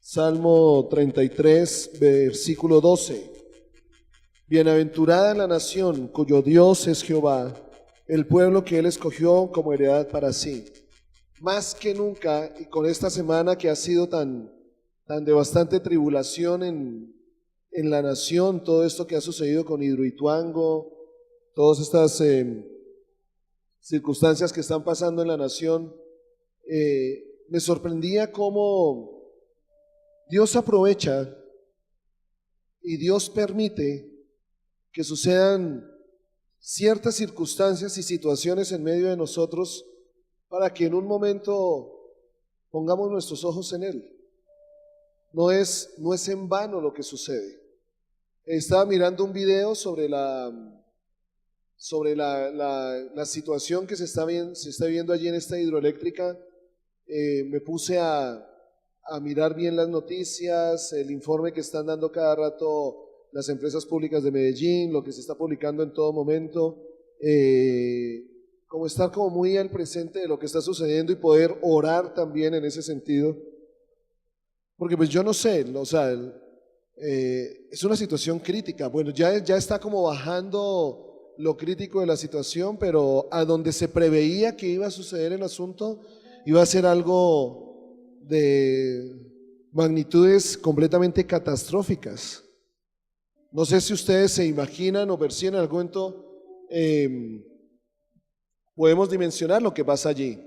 Salmo 33, versículo 12. Bienaventurada la nación cuyo Dios es Jehová, el pueblo que Él escogió como heredad para sí. Más que nunca, y con esta semana que ha sido tan de bastante tribulación en la nación, todo esto que ha sucedido con Hidroituango, todas estas circunstancias que están pasando en la nación, me sorprendía cómo Dios aprovecha y Dios permite que sucedan ciertas circunstancias y situaciones en medio de nosotros para que en un momento pongamos nuestros ojos en Él. No es en vano lo que sucede. Estaba mirando un video sobre la situación que se está viendo allí en esta hidroeléctrica. Me puse a mirar bien las noticias, el informe que están dando cada rato las empresas públicas de Medellín, lo que se está publicando en todo momento, como estar como muy al presente de lo que está sucediendo y poder orar también en ese sentido, porque pues yo no sé, o sea, es una situación crítica. Bueno, ya está como bajando lo crítico de la situación, pero a donde se preveía que iba a suceder el asunto, iba a ser algo de magnitudes completamente catastróficas. No sé si ustedes se imaginan o perciben en algún momento, podemos dimensionar lo que pasa allí.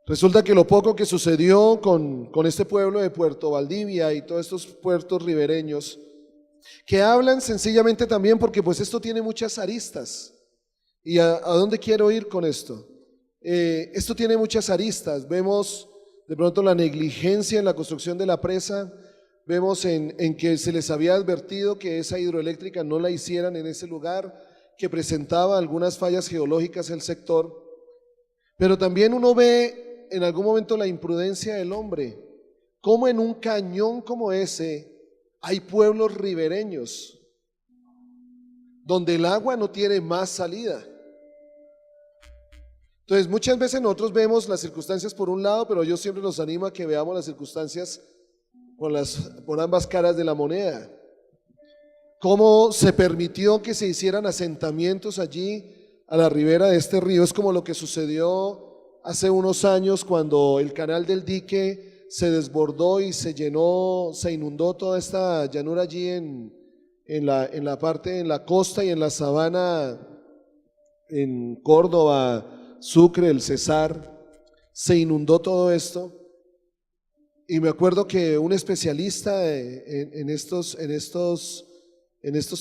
Resulta que lo poco que sucedió con este pueblo de Puerto Valdivia y todos estos puertos ribereños, que hablan sencillamente también porque pues esto tiene muchas aristas. ¿Y a dónde quiero ir con esto? Esto tiene muchas aristas. Vemos de pronto la negligencia en la construcción de la presa, vemos en que se les había advertido que esa hidroeléctrica no la hicieran en ese lugar, que presentaba algunas fallas geológicas el sector, pero también uno ve en algún momento la imprudencia del hombre, como en un cañón como ese hay pueblos ribereños, donde el agua no tiene más salida. Entonces muchas veces nosotros vemos las circunstancias por un lado, pero yo siempre los animo a que veamos las circunstancias por ambas caras de la moneda. Cómo se permitió que se hicieran asentamientos allí a la ribera de este río. Es como lo que sucedió hace unos años cuando el canal del dique se desbordó y se llenó, se inundó toda esta llanura allí en la parte, en la costa y en la sabana, en Córdoba, Sucre, el Cesar, se inundó todo esto. Y me acuerdo que un especialista en estos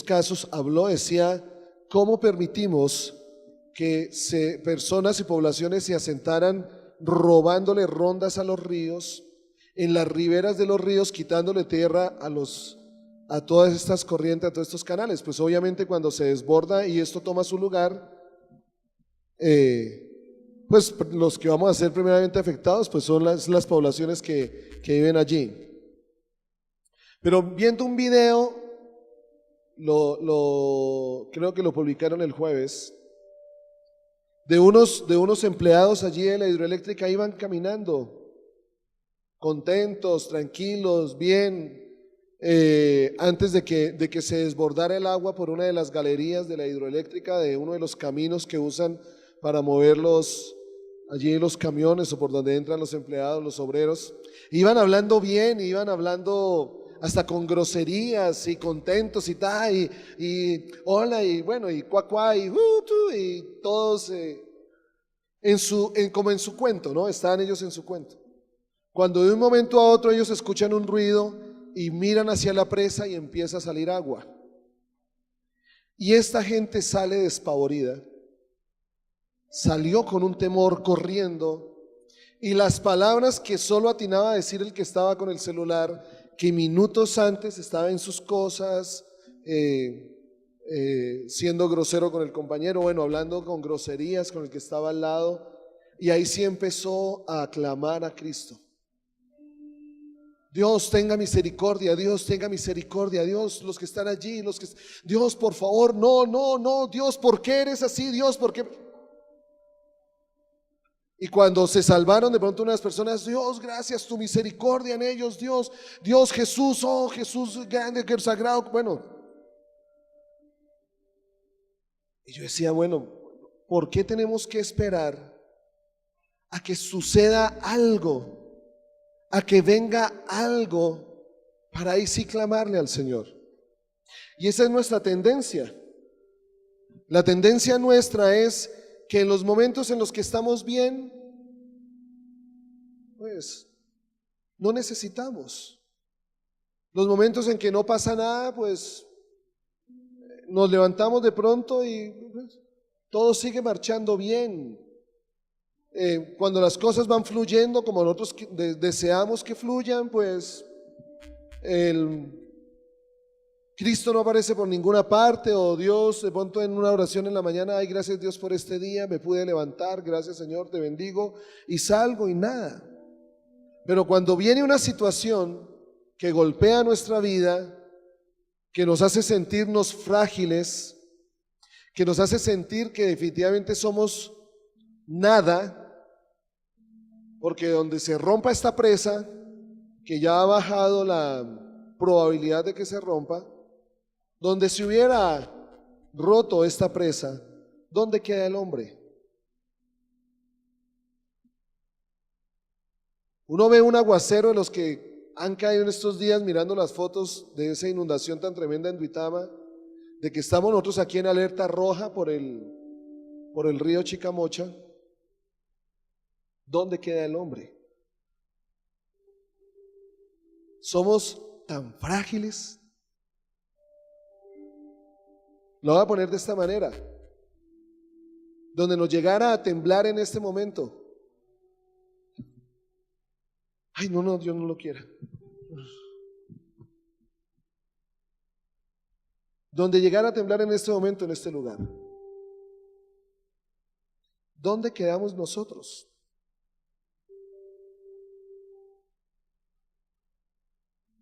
casos habló, decía, ¿cómo permitimos que personas y poblaciones se asentaran robándole rondas a los ríos, en las riberas de los ríos, quitándole tierra a todas estas corrientes, a todos estos canales? Pues obviamente cuando se desborda y esto toma su lugar, pues los que vamos a ser primeramente afectados pues son las poblaciones que viven allí. Pero viendo un video, creo que lo publicaron el jueves, de unos empleados allí de la hidroeléctrica, iban caminando contentos, tranquilos, bien, antes de que se desbordara el agua por una de las galerías de la hidroeléctrica, de uno de los caminos que usan para moverlos allí los camiones o por donde entran los empleados, los obreros. Iban hablando bien, iban hablando hasta con groserías y contentos y tal, y hola, y bueno, y cuacuá, y todos como en su cuento, ¿no? Estaban ellos en su cuento. Cuando de un momento a otro ellos escuchan un ruido y miran hacia la presa y empieza a salir agua. Y esta gente sale despavorida, salió con un temor corriendo, y las palabras que solo atinaba a decir el que estaba con el celular, que minutos antes estaba en sus cosas, siendo grosero con el compañero, bueno, hablando con groserías con el que estaba al lado, y ahí sí empezó a aclamar a Cristo. Dios tenga misericordia, Dios tenga misericordia, Dios, los que están allí, Dios, por favor, no, Dios, ¿por qué eres así? Dios, ¿por qué? Y cuando se salvaron de pronto unas personas, Dios, gracias, tu misericordia en ellos, Dios, Dios Jesús, oh Jesús grande, que sagrado. Bueno, y yo decía, bueno, ¿por qué tenemos que esperar a que suceda algo, a que venga algo para ahí sí clamarle al Señor? Y esa es nuestra tendencia. La tendencia nuestra es que en los momentos en los que estamos bien, pues no necesitamos. Los momentos en que no pasa nada, pues nos levantamos de pronto y pues, todo sigue marchando bien. Cuando las cosas van fluyendo como nosotros deseamos que fluyan, pues Cristo no aparece por ninguna parte, o Dios de pronto en una oración en la mañana, ay, gracias Dios por este día, me pude levantar, gracias Señor, te bendigo, y salgo y nada. Pero cuando viene una situación que golpea nuestra vida, que nos hace sentirnos frágiles, que nos hace sentir que definitivamente somos nada, porque donde se rompa esta presa, que ya ha bajado la probabilidad de que se rompa, donde se hubiera roto esta presa, ¿dónde queda el hombre? Uno ve un aguacero de los que han caído en estos días mirando las fotos de esa inundación tan tremenda en Duitama, de que estamos nosotros aquí en alerta roja por el río Chicamocha. ¿Dónde queda el hombre? Somos tan frágiles. Lo voy a poner de esta manera. Donde nos llegara a temblar en este momento. Ay, no, Dios no lo quiera. Donde llegara a temblar en este momento, en este lugar. ¿Dónde quedamos nosotros?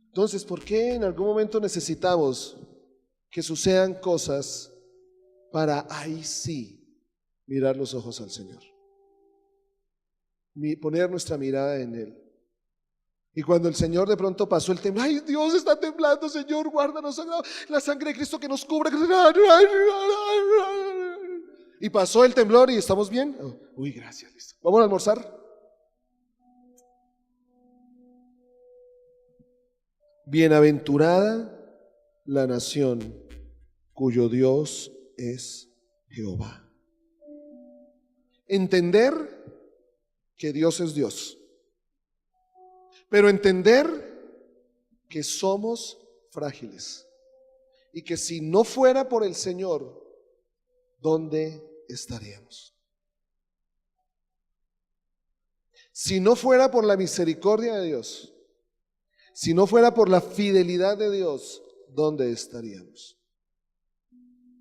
Entonces, ¿por qué en algún momento necesitamos que sucedan cosas para ahí sí mirar los ojos al Señor? Poner nuestra mirada en Él. Y cuando el Señor de pronto pasó el temblor, ay, Dios está temblando, Señor, guárdanos, la sangre de Cristo que nos cubre. Y pasó el temblor y estamos bien. Uy, gracias, listo. ¿Vamos a almorzar? Bienaventurada la nación cuyo Dios es Jehová. Entender que Dios es Dios, pero entender que somos frágiles y que si no fuera por el Señor, ¿dónde estaríamos? Si no fuera por la misericordia de Dios, si no fuera por la fidelidad de Dios, ¿dónde estaríamos?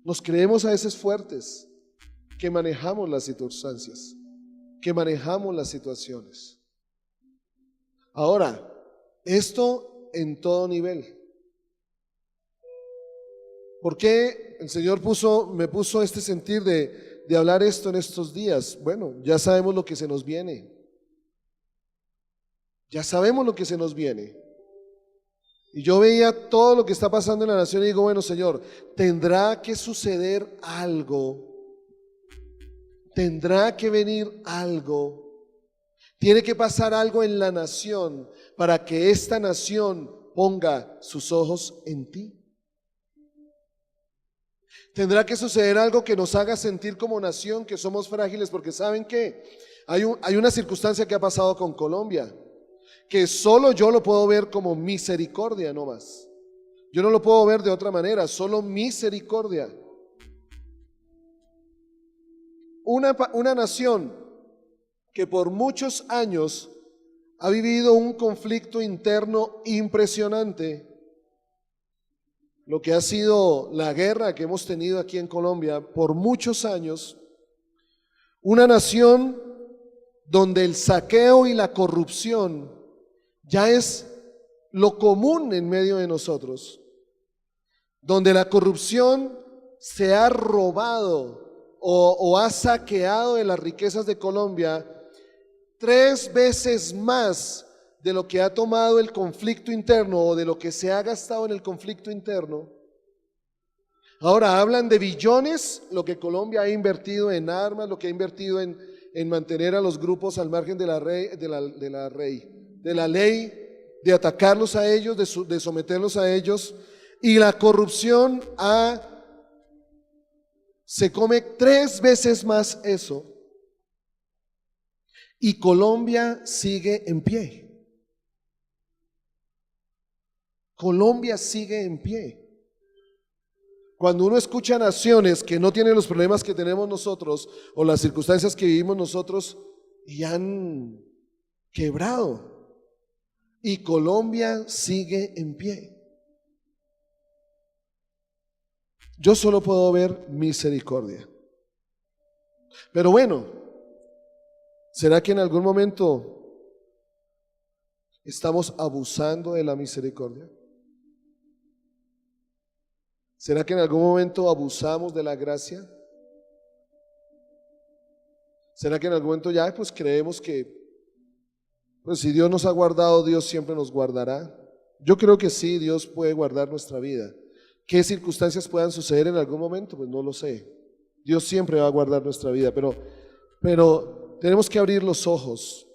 Nos creemos a veces fuertes, que manejamos las circunstancias, que manejamos las situaciones. Ahora, esto en todo nivel. ¿Por qué el Señor me puso este sentir de hablar esto en estos días? Bueno, ya sabemos lo que se nos viene. Ya sabemos lo que se nos viene. Y yo veía todo lo que está pasando en la nación y digo, bueno, Señor, tendrá que suceder algo. Tendrá que venir algo. Tiene que pasar algo en la nación para que esta nación ponga sus ojos en ti. Tendrá que suceder algo que nos haga sentir como nación que somos frágiles, porque ¿saben qué? Hay una circunstancia que ha pasado con Colombia, que solo yo lo puedo ver como misericordia, no más. Yo no lo puedo ver de otra manera, solo misericordia. Una nación que por muchos años ha vivido un conflicto interno impresionante, lo que ha sido la guerra que hemos tenido aquí en Colombia por muchos años, una nación donde el saqueo y la corrupción ya es lo común en medio de nosotros, donde la corrupción se ha robado o ha saqueado de las riquezas de Colombia 3 veces más de lo que ha tomado el conflicto interno o de lo que se ha gastado en el conflicto interno. Ahora hablan de billones, lo que Colombia ha invertido en armas, lo que ha invertido en mantener a los grupos al margen de la ley, de atacarlos a ellos, de someterlos a ellos. Y la corrupción se come 3 veces más eso. Y Colombia sigue en pie. Colombia sigue en pie. Cuando uno escucha naciones que no tienen los problemas que tenemos nosotros o las circunstancias que vivimos nosotros y han quebrado, y Colombia sigue en pie. Yo solo puedo ver misericordia. Pero bueno, ¿será que en algún momento estamos abusando de la misericordia? ¿Será que en algún momento abusamos de la gracia? ¿Será que en algún momento ya pues creemos que pues si Dios nos ha guardado, Dios siempre nos guardará? Yo creo que sí, Dios puede guardar nuestra vida. ¿Qué circunstancias puedan suceder en algún momento? Pues no lo sé. Dios siempre va a guardar nuestra vida, pero tenemos que abrir los ojos,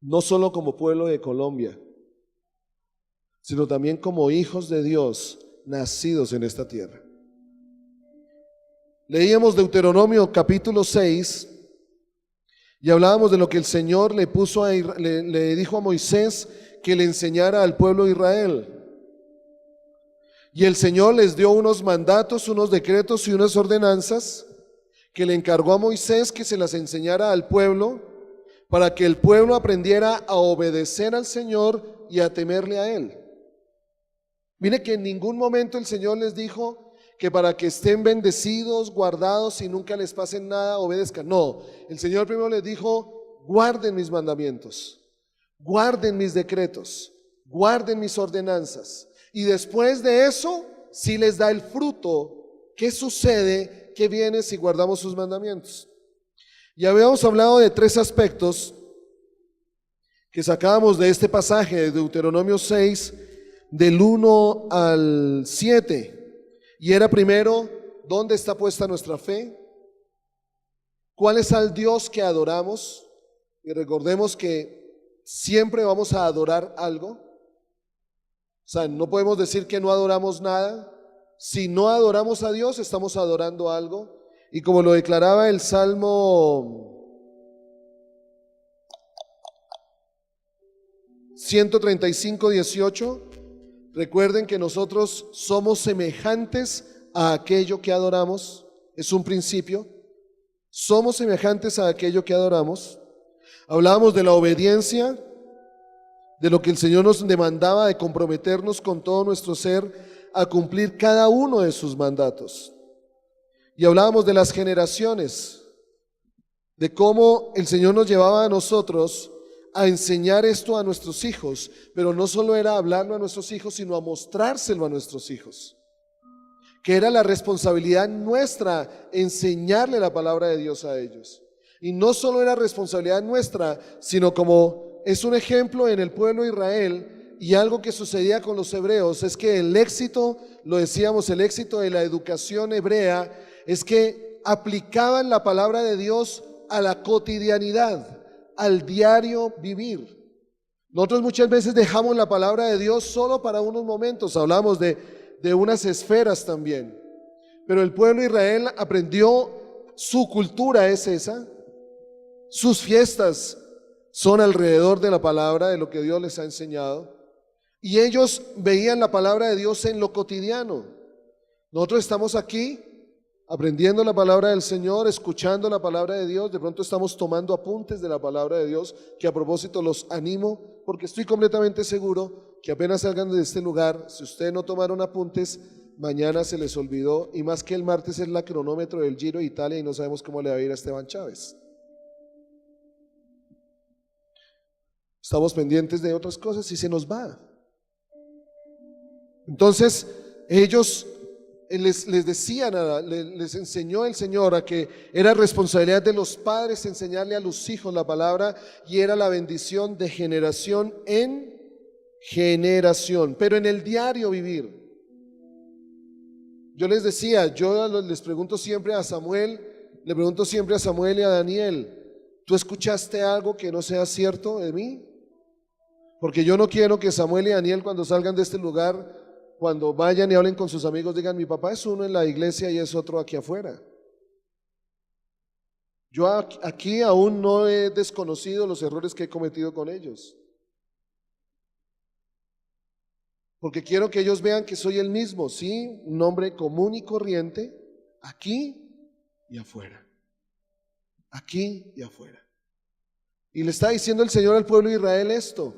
no solo como pueblo de Colombia, sino también como hijos de Dios nacidos en esta tierra. Leíamos Deuteronomio capítulo 6 y hablábamos de lo que el Señor le dijo a Moisés que le enseñara al pueblo de Israel. Y el Señor les dio unos mandatos, unos decretos y unas ordenanzas que le encargó a Moisés que se las enseñara al pueblo para que el pueblo aprendiera a obedecer al Señor y a temerle a Él. Mire que en ningún momento el Señor les dijo que para que estén bendecidos, guardados y nunca les pase nada, obedezcan. No, el Señor primero les dijo, guarden mis mandamientos, guarden mis decretos, guarden mis ordenanzas. Y después de eso, sí les da el fruto. ¿Qué sucede? ¿Qué viene si guardamos sus mandamientos? Ya habíamos hablado de 3 aspectos que sacábamos de este pasaje de Deuteronomio 6, del 1 al 7. Y era primero, ¿dónde está puesta nuestra fe? ¿Cuál es el Dios que adoramos? Y recordemos que siempre vamos a adorar algo. O sea, no podemos decir que no adoramos nada. Si no adoramos a Dios, estamos adorando algo. Y como lo declaraba el Salmo 135:18, recuerden que nosotros somos semejantes a aquello que adoramos. Es un principio. Somos semejantes a aquello que adoramos. Hablábamos de la obediencia, de lo que el Señor nos demandaba, de comprometernos con todo nuestro ser a cumplir cada uno de sus mandatos. Y hablábamos de las generaciones, de cómo el Señor nos llevaba a nosotros a enseñar esto a nuestros hijos, pero no solo era hablarlo a nuestros hijos, sino a mostrárselo a nuestros hijos, que era la responsabilidad nuestra enseñarle la palabra de Dios a ellos. Y no solo era responsabilidad nuestra, sino como es un ejemplo en el pueblo de Israel y algo que sucedía con los hebreos, es que el éxito, lo decíamos, el éxito de la educación hebrea es que aplicaban la palabra de Dios a la cotidianidad, al diario vivir. Nosotros muchas veces dejamos la palabra de Dios solo para unos momentos, hablamos de unas esferas también, pero el pueblo de Israel aprendió, su cultura es esa, sus fiestas son alrededor de la palabra, de lo que Dios les ha enseñado, y ellos veían la palabra de Dios en lo cotidiano. Nosotros estamos aquí aprendiendo la palabra del Señor, escuchando la palabra de Dios, de pronto estamos tomando apuntes de la palabra de Dios, que a propósito los animo, porque estoy completamente seguro que apenas salgan de este lugar, si ustedes no tomaron apuntes, mañana se les olvidó, y más que el martes es la cronómetro del Giro de Italia y no sabemos cómo le va a ir a Esteban Chávez. Estamos pendientes de otras cosas y se nos va. Entonces, ellos les decían, les enseñó el Señor a que era responsabilidad de los padres enseñarle a los hijos la palabra y era la bendición de generación en generación, pero en el diario vivir. Yo les decía, les pregunto siempre a Samuel, le pregunto siempre a Samuel y a Daniel, ¿tú escuchaste algo que no sea cierto de mí? Porque yo no quiero que Samuel y Daniel cuando salgan de este lugar, cuando vayan y hablen con sus amigos, digan, mi papá es uno en la iglesia y es otro aquí afuera. Yo aquí aún no he desconocido los errores que he cometido con ellos. Porque quiero que ellos vean que soy el mismo, sí, un hombre común y corriente, aquí y afuera. Aquí y afuera. Y le está diciendo el Señor al pueblo de Israel esto.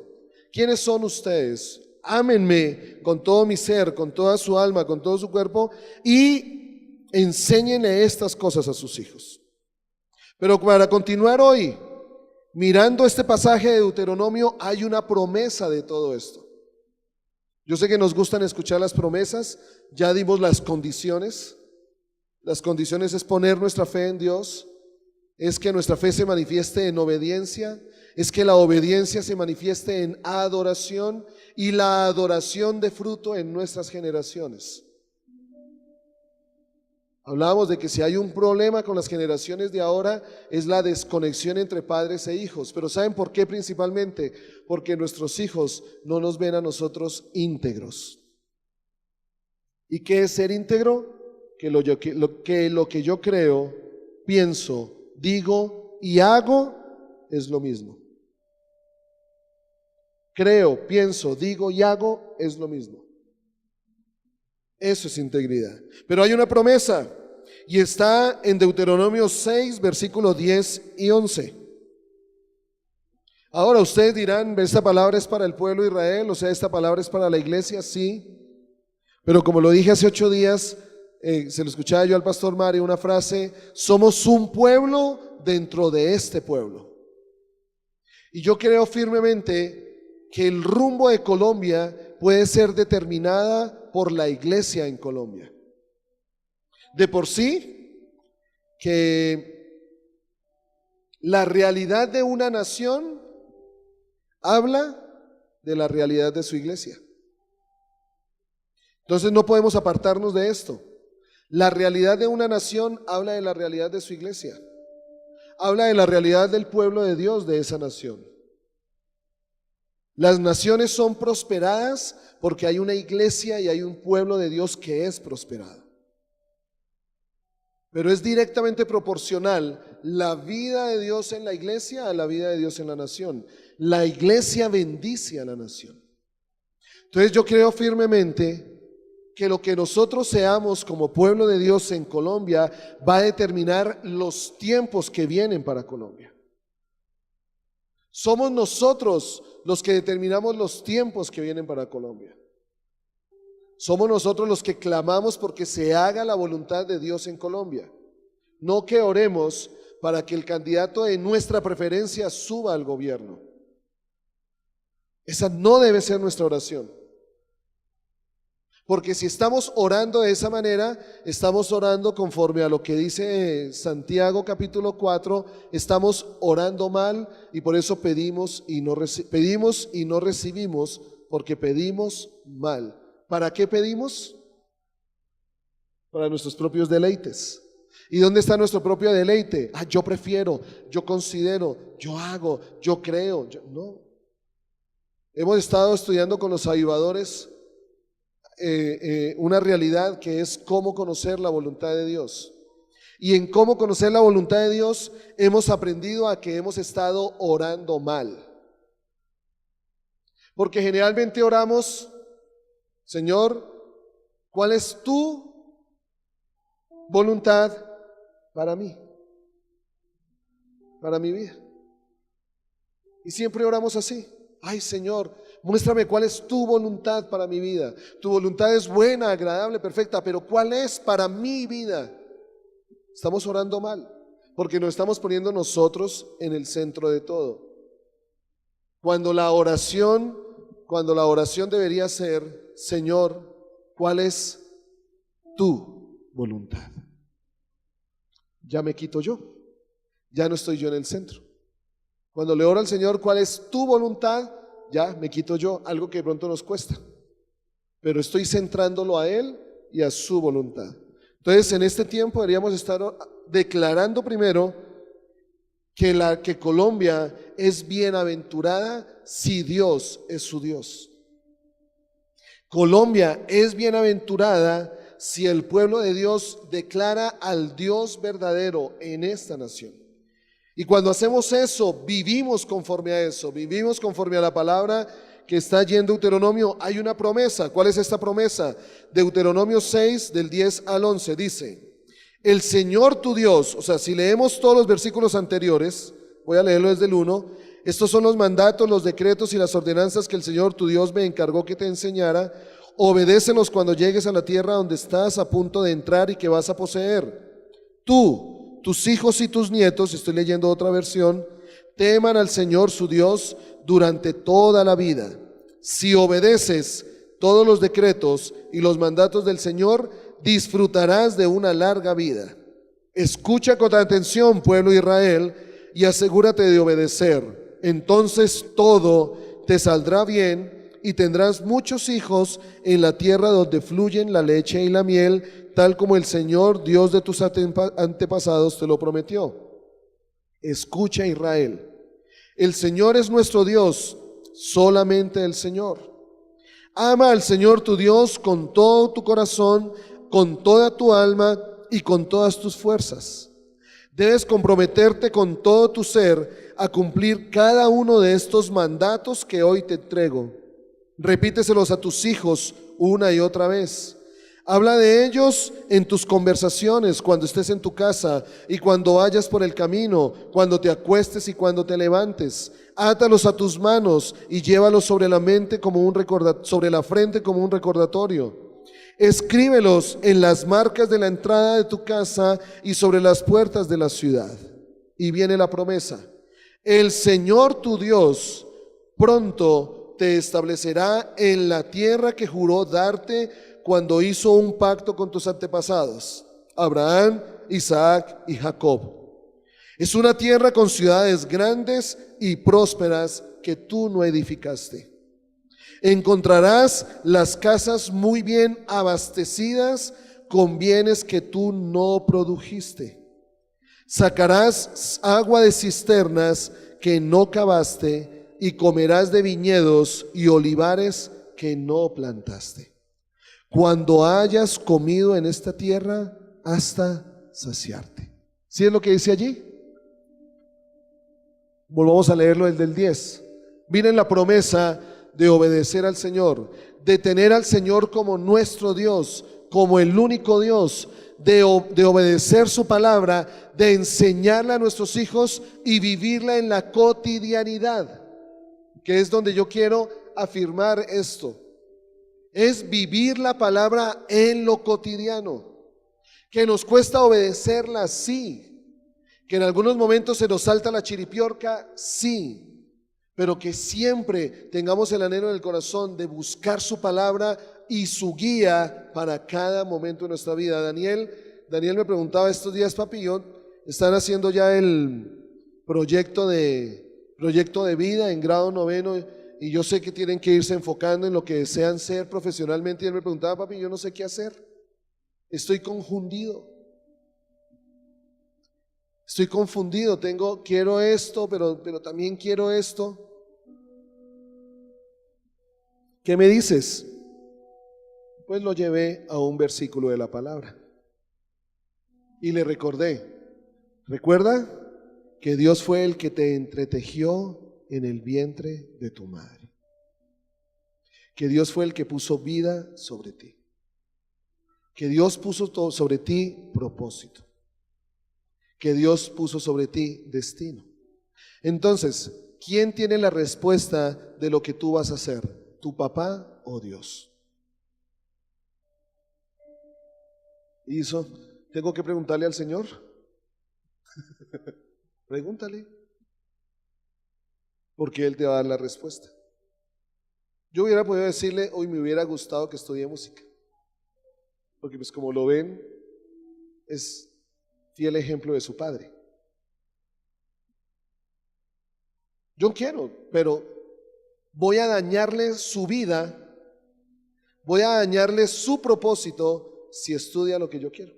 ¿Quiénes son ustedes? Ámenme con todo mi ser, con toda su alma, con todo su cuerpo y enséñenle estas cosas a sus hijos. Pero para continuar hoy, mirando este pasaje de Deuteronomio, hay una promesa de todo esto. Yo sé que nos gustan escuchar las promesas, ya dimos las condiciones. Las condiciones es poner nuestra fe en Dios, es que nuestra fe se manifieste en obediencia, es que la obediencia se manifieste en adoración y la adoración de fruto en nuestras generaciones. Hablábamos de que si hay un problema con las generaciones de ahora es la desconexión entre padres e hijos, pero ¿saben por qué principalmente? Porque nuestros hijos no nos ven a nosotros íntegros. ¿Y qué es ser íntegro? Que lo que yo creo, pienso, digo y hago es lo mismo. Creo, pienso, digo y hago es lo mismo. Eso es integridad. Pero hay una promesa y está en Deuteronomio 6, versículos 10 y 11. Ahora ustedes dirán, ¿esta palabra es para el pueblo de Israel? O sea, ¿esta palabra es para la iglesia? Sí. Pero como lo dije hace 8 días, se lo escuchaba yo al pastor Mario, una frase, somos un pueblo dentro de este pueblo. Y yo creo firmemente que el rumbo de Colombia puede ser determinada por la iglesia en Colombia. De por sí, que la realidad de una nación habla de la realidad de su iglesia. Entonces no podemos apartarnos de esto. La realidad de una nación habla de la realidad de su iglesia. Habla de la realidad del pueblo de Dios de esa nación. Las naciones son prosperadas porque hay una iglesia y hay un pueblo de Dios que es prosperado. Pero es directamente proporcional la vida de Dios en la iglesia a la vida de Dios en la nación. La iglesia bendice a la nación. Entonces yo creo firmemente que lo que nosotros seamos como pueblo de Dios en Colombia va a determinar los tiempos que vienen para Colombia. Somos nosotros los que determinamos los tiempos que vienen para Colombia. Somos nosotros los que clamamos porque se haga la voluntad de Dios en Colombia. No que oremos para que el candidato de nuestra preferencia suba al gobierno. Esa no debe ser nuestra oración. Porque si estamos orando de esa manera, estamos orando conforme a lo que dice Santiago capítulo 4, estamos orando mal y por eso pedimos y no recibimos porque pedimos mal. ¿Para qué pedimos? Para nuestros propios deleites. ¿Y dónde está nuestro propio deleite? Yo prefiero, yo considero, yo hago, yo creo. No. Hemos estado estudiando con los avivadores una realidad que es cómo conocer la voluntad de Dios. Y en cómo conocer la voluntad de Dios hemos aprendido a que hemos estado orando mal. Porque generalmente oramos, Señor, ¿cuál es tu voluntad para mí? Para mi vida. Y siempre oramos así. Ay, Señor, muéstrame cuál es tu voluntad para mi vida. Tu voluntad es buena, agradable, perfecta, pero ¿cuál es para mi vida? Estamos orando mal, porque nos estamos poniendo nosotros en el centro de todo. Cuando la oración debería ser, Señor, ¿cuál es tu voluntad. Ya me quito yo, ya no estoy yo en el centro. Cuando le oro al Señor, ¿cuál es tu voluntad? Ya me quito yo, algo que de pronto nos cuesta, pero estoy centrándolo a Él y a su voluntad. Entonces, en este tiempo deberíamos estar declarando primero que Colombia es bienaventurada si Dios es su Dios. Colombia es bienaventurada si el pueblo de Dios declara al Dios verdadero en esta nación. Y cuando hacemos eso, vivimos conforme a eso, vivimos conforme a la palabra que está allí en Deuteronomio. Hay una promesa. ¿Cuál es esta promesa? Deuteronomio 6, del 10 al 11, dice: el Señor tu Dios, o sea, si leemos todos los versículos anteriores, voy a leerlo desde el 1, estos son los mandatos, los decretos y las ordenanzas que el Señor tu Dios me encargó que te enseñara. Obedécelos cuando llegues a la tierra donde estás a punto de entrar y que vas a poseer. Tú, tus hijos y tus nietos, estoy leyendo otra versión, teman al Señor su Dios durante toda la vida. Si obedeces todos los decretos y los mandatos del Señor, disfrutarás de una larga vida. Escucha con atención, pueblo de Israel, y asegúrate de obedecer. Entonces todo te saldrá bien y tendrás muchos hijos en la tierra donde fluyen la leche y la miel, tal como el Señor, Dios de tus antepasados, te lo prometió. Escucha, Israel, el Señor es nuestro Dios, solamente el Señor. Ama al Señor tu Dios con todo tu corazón, con toda tu alma y con todas tus fuerzas. Debes comprometerte con todo tu ser a cumplir cada uno de estos mandatos que hoy te entrego. Repíteselos a tus hijos una y otra vez. Habla de ellos en tus conversaciones, cuando estés en tu casa y cuando vayas por el camino, cuando te acuestes y cuando te levantes. Átalos a tus manos y llévalos sobre la mente como sobre la frente como un recordatorio. Escríbelos en las marcas de la entrada de tu casa y sobre las puertas de la ciudad. Y viene la promesa: el Señor tu Dios pronto te establecerá en la tierra que juró darte cuando hizo un pacto con tus antepasados, Abraham, Isaac y Jacob. Es una tierra con ciudades grandes y prósperas que tú no edificaste. Encontrarás las casas muy bien abastecidas con bienes que tú no produjiste. Sacarás agua de cisternas que no cavaste y comerás de viñedos y olivares que no plantaste. Cuando hayas comido en esta tierra hasta saciarte. ¿Sí es lo que dice allí? Volvamos a leerlo el del 10. Miren la promesa de obedecer al Señor, de tener al Señor como nuestro Dios, como el único Dios, de obedecer su palabra, de enseñarla a nuestros hijos y vivirla en la cotidianidad, que es donde yo quiero afirmar esto. Es vivir la palabra en lo cotidiano. Que nos cuesta obedecerla, sí. Que en algunos momentos se nos salta la chiripiorca, sí. Pero que siempre tengamos el anhelo en el corazón de buscar su palabra y su guía para cada momento de nuestra vida. Daniel me preguntaba estos días: papi, están haciendo ya el proyecto de vida en grado 9, y yo sé que tienen que irse enfocando en lo que desean ser profesionalmente. Y él me preguntaba: papi, yo no sé qué hacer, estoy confundido. Quiero esto, pero también quiero esto. ¿Qué me dices? Pues lo llevé a un versículo de la palabra y le recordé: recuerda que Dios fue el que te entretejió en el vientre de tu madre, que Dios fue el que puso vida sobre ti, que Dios puso sobre ti propósito, que Dios puso sobre ti destino. Entonces, ¿quién tiene la respuesta de lo que tú vas a hacer? ¿Tu papá o Dios? ¿Y eso tengo que preguntarle al Señor? Pregúntale, porque Él te va a dar la respuesta. Yo hubiera podido decirle: hoy me hubiera gustado que estudie música, porque pues como lo ven, es fiel ejemplo de su padre. Yo quiero, pero voy a dañarle su vida, voy a dañarle su propósito si estudia lo que yo quiero.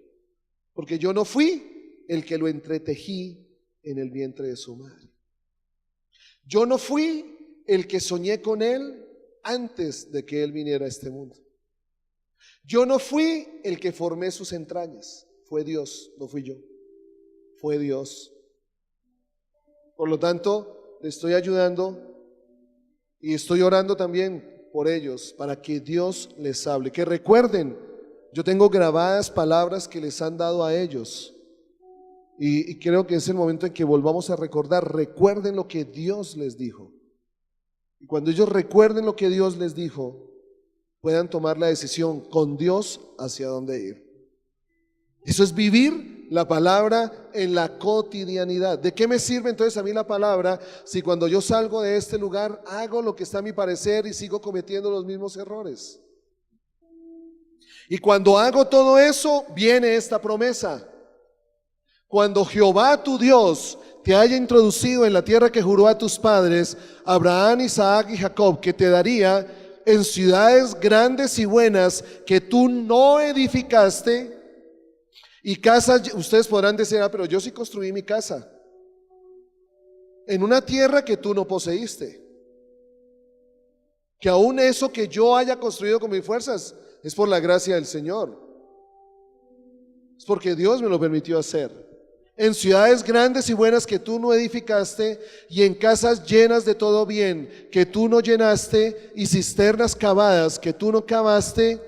Porque yo no fui el que lo entretejí en el vientre de su madre. Yo no fui el que soñé con él antes de que él viniera a este mundo. Yo no fui el que formé sus entrañas. Fue Dios, no fui yo. Fue Dios. Por lo tanto, le estoy ayudando y estoy orando también por ellos para que Dios les hable. Que recuerden, yo tengo grabadas palabras que les han dado a ellos. Y creo que es el momento en que volvamos a recordar. Recuerden lo que Dios les dijo. Y cuando ellos recuerden lo que Dios les dijo, puedan tomar la decisión con Dios hacia dónde ir. Eso es vivir la palabra en la cotidianidad. ¿De qué me sirve entonces a mí la palabra si cuando yo salgo de este lugar hago lo que está a mi parecer y sigo cometiendo los mismos errores? Y cuando hago todo eso, viene esta promesa. Cuando Jehová tu Dios te haya introducido en la tierra que juró a tus padres, Abraham, Isaac y Jacob, que te daría en ciudades grandes y buenas que tú no edificaste, y casas, ustedes podrán decir, pero yo sí construí mi casa en una tierra que tú no poseíste. Que aún eso que yo haya construido con mis fuerzas es por la gracia del Señor. Es porque Dios me lo permitió hacer. En ciudades grandes y buenas que tú no edificaste, y en casas llenas de todo bien que tú no llenaste, y cisternas cavadas que tú no cavaste,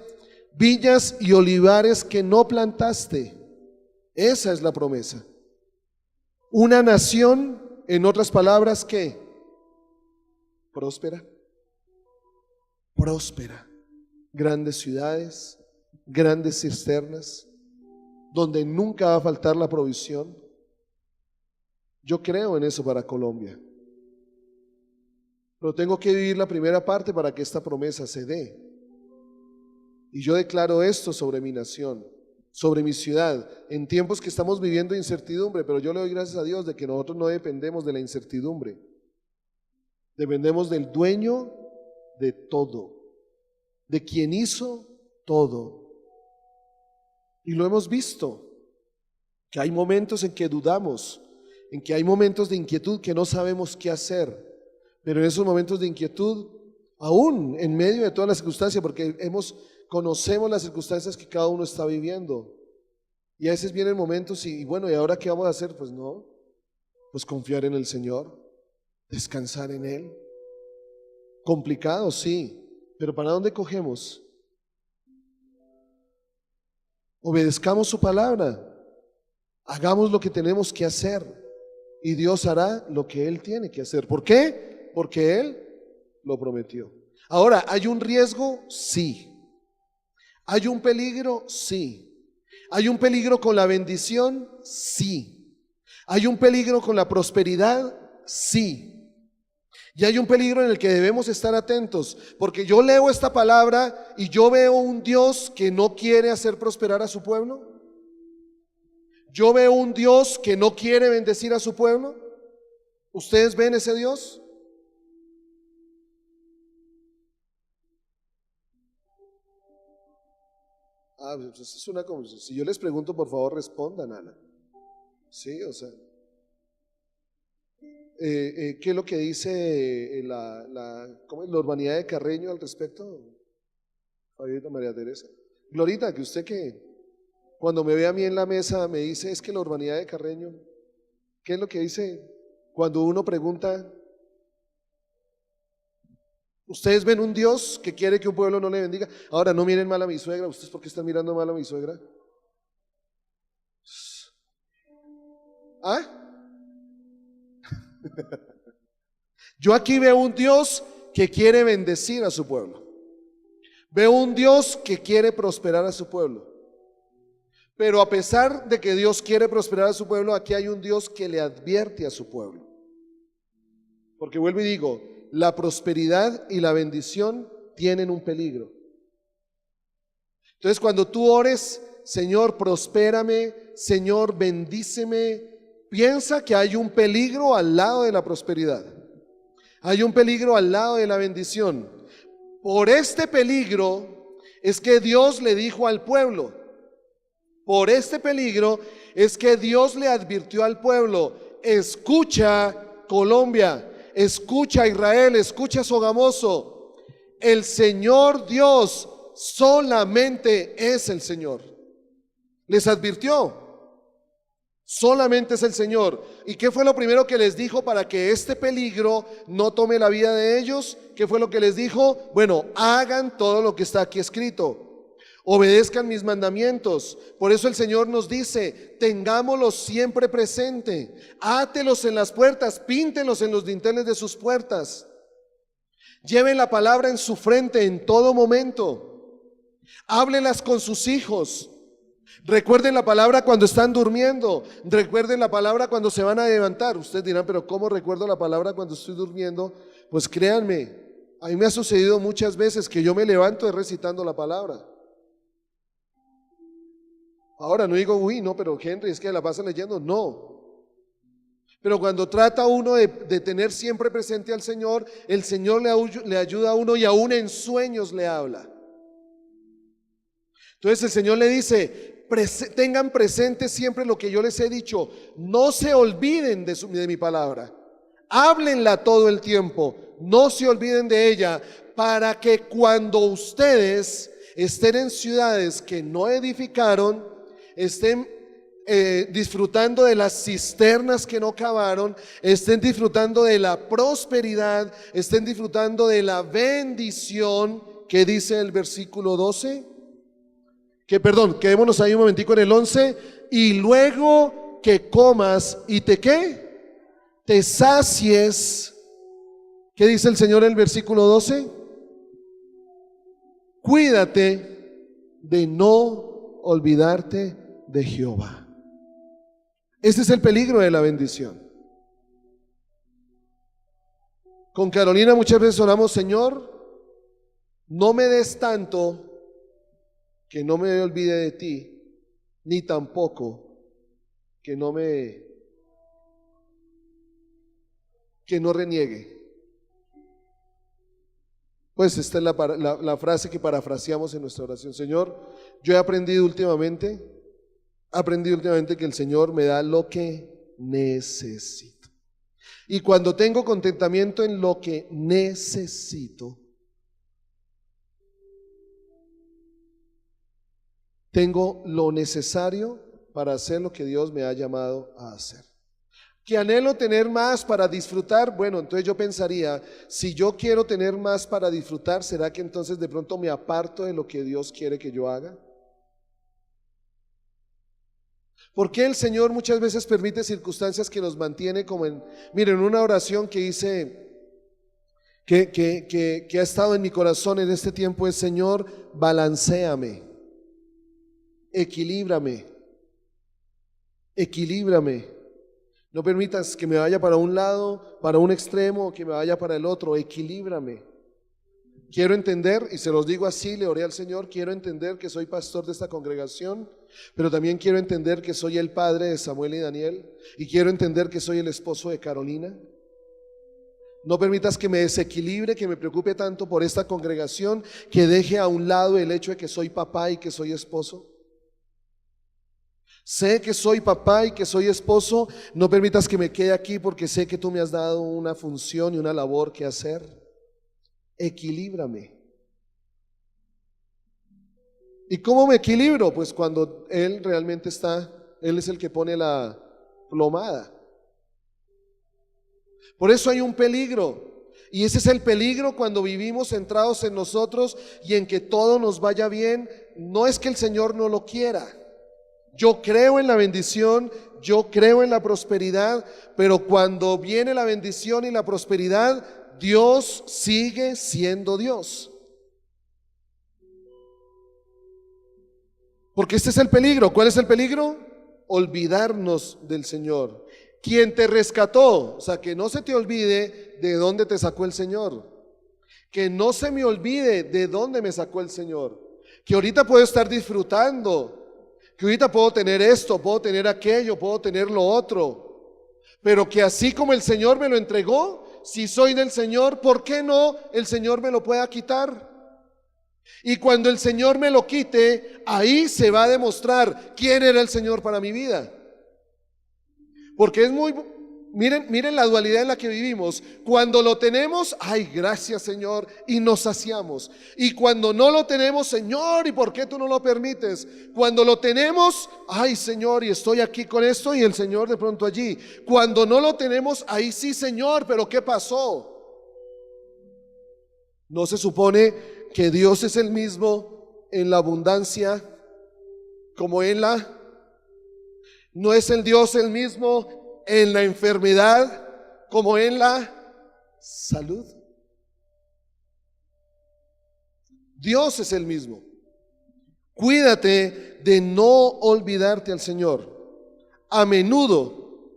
viñas y olivares que no plantaste. Esa es la promesa. Una nación, en otras palabras, ¿qué? Próspera. Próspera. Grandes ciudades, grandes cisternas, donde nunca va a faltar la provisión. Yo creo en eso para Colombia. Pero tengo que vivir la primera parte para que esta promesa se dé. Y yo declaro esto sobre mi nación, sobre mi ciudad, en tiempos que estamos viviendo incertidumbre, pero yo le doy gracias a Dios de que nosotros no dependemos de la incertidumbre. Dependemos del dueño de todo, de quien hizo todo. Y lo hemos visto, que hay momentos en que dudamos, en que hay momentos de inquietud que no sabemos qué hacer, pero en esos momentos de inquietud, aún en medio de todas las circunstancias, porque conocemos las circunstancias que cada uno está viviendo, y a veces vienen momentos y bueno, ¿y ahora qué vamos a hacer? Pues no, pues confiar en el Señor, descansar en Él. Complicado, sí, pero ¿para dónde cogemos? Obedezcamos su palabra, hagamos lo que tenemos que hacer y Dios hará lo que Él tiene que hacer. ¿Por qué? Porque Él lo prometió. Ahora, ¿hay un riesgo? Sí. ¿Hay un peligro? Sí. ¿Hay un peligro con la bendición? Sí. ¿Hay un peligro con la prosperidad? Sí. Y hay un peligro en el que debemos estar atentos, porque yo leo esta palabra y yo veo un Dios que no quiere hacer prosperar a su pueblo. Yo veo un Dios que no quiere bendecir a su pueblo. ¿Ustedes ven ese Dios? Pues es una conversación. Si yo les pregunto, por favor respondan, Ana. Sí, o sea, ¿qué es lo que dice ¿cómo es? La urbanidad de Carreño al respecto? Ahorita María Teresa. Glorita, que usted que cuando me ve a mí en la mesa me dice, es que la urbanidad de Carreño, ¿qué es lo que dice cuando uno pregunta? ¿Ustedes ven un Dios que quiere que un pueblo no le bendiga? Ahora, no miren mal a mi suegra. ¿Ustedes por qué están mirando mal a mi suegra? ¿Ah? Yo aquí veo un Dios que quiere bendecir a su pueblo. Veo un Dios que quiere prosperar a su pueblo. Pero a pesar de que Dios quiere prosperar a su pueblo, aquí hay un Dios que le advierte a su pueblo. Porque vuelvo y digo, la prosperidad y la bendición tienen un peligro. Entonces, cuando tú ores, Señor, prospérame, Señor, bendíceme, piensa que hay un peligro al lado de la prosperidad. Hay un peligro al lado de la bendición. Por este peligro es que Dios le dijo al pueblo, por este peligro es que Dios le advirtió al pueblo: escucha Colombia, escucha Israel, escucha Sogamoso, el Señor Dios solamente es el Señor. Les advirtió, solamente es el Señor. ¿Y qué fue lo primero que les dijo para que este peligro no tome la vida de ellos? ¿Qué fue lo que les dijo? Bueno, hagan todo lo que está aquí escrito, obedezcan mis mandamientos. Por eso el Señor nos dice: tengámoslos siempre presente, átelos en las puertas, píntenlos en los dinteles de sus puertas, lleven la palabra en su frente en todo momento, háblenlas con sus hijos. Recuerden la palabra cuando están durmiendo, recuerden la palabra cuando se van a levantar. Ustedes dirán: pero ¿cómo recuerdo la palabra cuando estoy durmiendo? Pues créanme, a mí me ha sucedido muchas veces que yo me levanto recitando la palabra. Ahora no digo: uy, no, pero Henry, es que la pasa leyendo. No. Pero cuando trata uno de tener siempre presente al Señor, el Señor le ayuda a uno y aún en sueños le habla. Entonces el Señor le dice: tengan presente siempre lo que yo les he dicho, no se olviden de mi palabra, háblenla todo el tiempo, no se olviden de ella, para que cuando ustedes estén en ciudades que no edificaron, estén disfrutando de las cisternas que no cavaron, estén disfrutando de la prosperidad, estén disfrutando de la bendición que dice el versículo 12. Quedémonos ahí un momentico en el 11. Y luego que comas y te sacies. ¿Qué dice el Señor en el versículo 12? Cuídate de no olvidarte de Jehová. Este es el peligro de la bendición. Con Carolina muchas veces oramos: Señor, no me des tanto que no me olvide de ti, ni tampoco que no reniegue. Pues esta es la frase que parafraseamos en nuestra oración. Señor, yo he aprendido últimamente que el Señor me da lo que necesito. Y cuando tengo contentamiento en lo que necesito, tengo lo necesario para hacer lo que Dios me ha llamado a hacer. Que anhelo tener más para disfrutar. Bueno, entonces yo pensaría: si yo quiero tener más para disfrutar, ¿será que entonces de pronto me aparto de lo que Dios quiere que yo haga? ¿Por qué el Señor muchas veces permite circunstancias que nos mantiene como miren, una oración que hice, que ha estado en mi corazón en este tiempo es: Señor, balanceame, equilíbrame. No permitas que me vaya para un lado, para un extremo, o que me vaya para el otro. Equilíbrame. Quiero entender, y se los digo así, le oré al Señor: quiero entender que soy pastor de esta congregación, pero también quiero entender que soy el padre de Samuel y Daniel, y quiero entender que soy el esposo de Carolina. No permitas que me desequilibre, que me preocupe tanto por esta congregación, que deje a un lado el hecho de que soy papá y que soy esposo. Sé que soy papá y que soy esposo. No permitas que me quede aquí, porque sé que tú me has dado una función y una labor que hacer. Equilíbrame. ¿Y cómo me equilibro? Pues cuando Él realmente Él es el que pone la plomada. Por eso hay un peligro, y ese es el peligro cuando vivimos centrados en nosotros y en que todo nos vaya bien. No es que el Señor no lo quiera. Yo creo en la bendición, yo creo en la prosperidad, pero cuando viene la bendición y la prosperidad, Dios sigue siendo Dios. Porque este es el peligro. ¿Cuál es el peligro? Olvidarnos del Señor, quien te rescató. O sea, que no se te olvide de dónde te sacó el Señor, que no se me olvide de dónde me sacó el Señor. que ahorita puedo estar disfrutando, que ahorita puedo tener esto, puedo tener aquello, puedo tener lo otro, pero que así como el Señor me lo entregó, si soy del Señor, ¿por qué no el Señor me lo pueda quitar? Y cuando el Señor me lo quite, ahí se va a demostrar quién era el Señor para mi vida. Porque es muy, miren la dualidad en la que vivimos. Cuando lo tenemos, ay, gracias Señor, y nos saciamos. Y cuando no lo tenemos, Señor, ¿y por qué tú no lo permites? Cuando lo tenemos, ay Señor, y estoy aquí con esto, y el Señor de pronto allí. Cuando no lo tenemos, ahí sí Señor, pero ¿qué pasó? ¿No se supone que Dios es el mismo en la abundancia como en la... ¿No es el Dios el mismo en la enfermedad como en la salud? Dios es el mismo. Cuídate de no olvidarte al Señor. A menudo,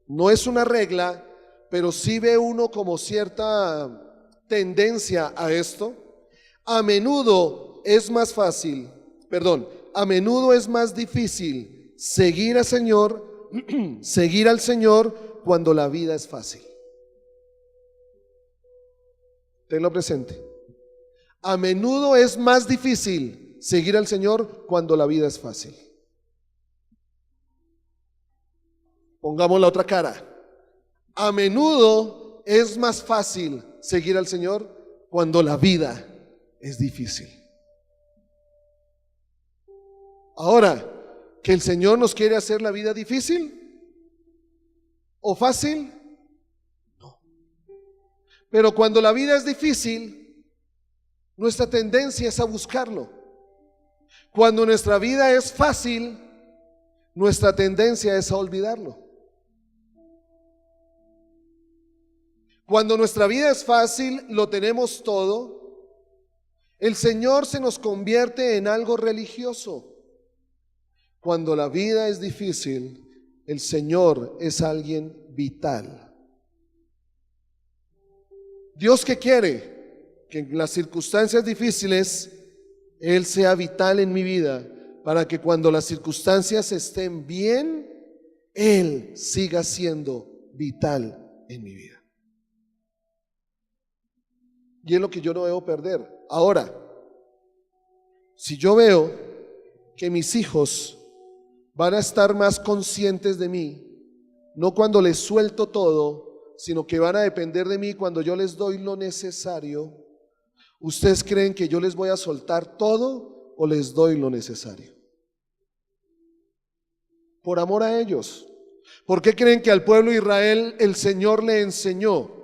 no es una regla, pero sí ve uno como cierta tendencia a esto. A menudo es más fácil, a menudo es más difícil seguir al Señor cuando la vida es fácil. Tenlo presente. A menudo es más difícil seguir al Señor cuando la vida es fácil. Pongamos la otra cara. A menudo es más fácil seguir al Señor cuando la vida es difícil. Ahora, ¿que el Señor nos quiere hacer la vida difícil o fácil? No. Pero cuando la vida es difícil, nuestra tendencia es a buscarlo. Cuando nuestra vida es fácil, nuestra tendencia es a olvidarlo. Cuando nuestra vida es fácil, lo tenemos todo, el Señor se nos convierte en algo religioso. Cuando la vida es difícil, el Señor es alguien vital. Dios, ¿qué quiere? Que en las circunstancias difíciles Él sea vital en mi vida, para que cuando las circunstancias estén bien, Él siga siendo vital en mi vida. Y es lo que yo no debo perder. Ahora, si yo veo que mis hijos van a estar más conscientes de mí, no cuando les suelto todo, sino que van a depender de mí cuando yo les doy lo necesario, ¿ustedes creen que yo les voy a soltar todo o les doy lo necesario? Por amor a ellos. ¿Por qué creen que al pueblo de Israel el Señor le enseñó?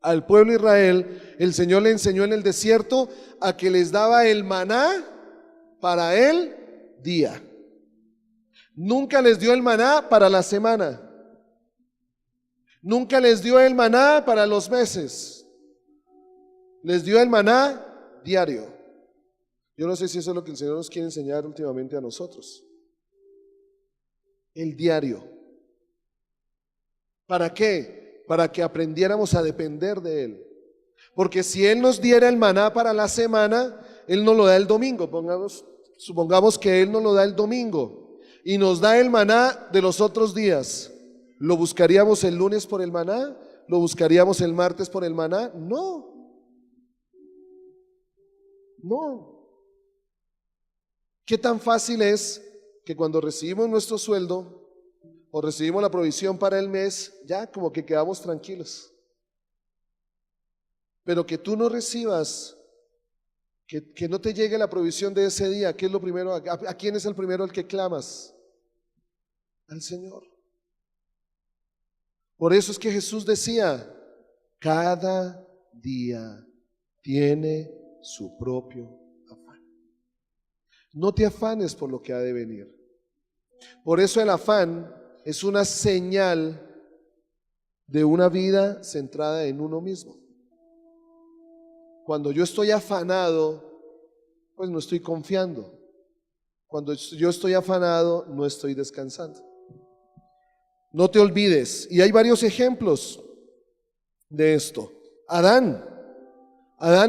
Al pueblo de Israel el Señor le enseñó en el desierto a que les daba el maná para el día. Nunca les dio el maná para la semana. Nunca les dio el maná para los meses. Les dio el maná diario. Yo no sé si eso es lo que el Señor nos quiere enseñar últimamente a nosotros. El diario. ¿Para qué? Para que aprendiéramos a depender de Él. Porque si Él nos diera el maná para la semana, Él nos lo da el domingo. Supongamos que Él nos lo da el domingo y nos da el maná de los otros días. ¿Lo buscaríamos el lunes por el maná? ¿Lo buscaríamos el martes por el maná? No. ¿Qué tan fácil es que cuando recibimos nuestro sueldo o recibimos la provisión para el mes, ya como que quedamos tranquilos? Pero que tú no recibas, que no te llegue la provisión de ese día, ¿qué es lo primero? ¿A quién es el primero al que clamas? Al Señor. Por eso es que Jesús decía, cada día tiene su propio afán. No te afanes por lo que ha de venir. Por eso el afán es una señal de una vida centrada en uno mismo. Cuando yo estoy afanado, pues no estoy confiando. Cuando yo estoy afanado, no estoy descansando. No te olvides, y hay varios ejemplos de esto. Adán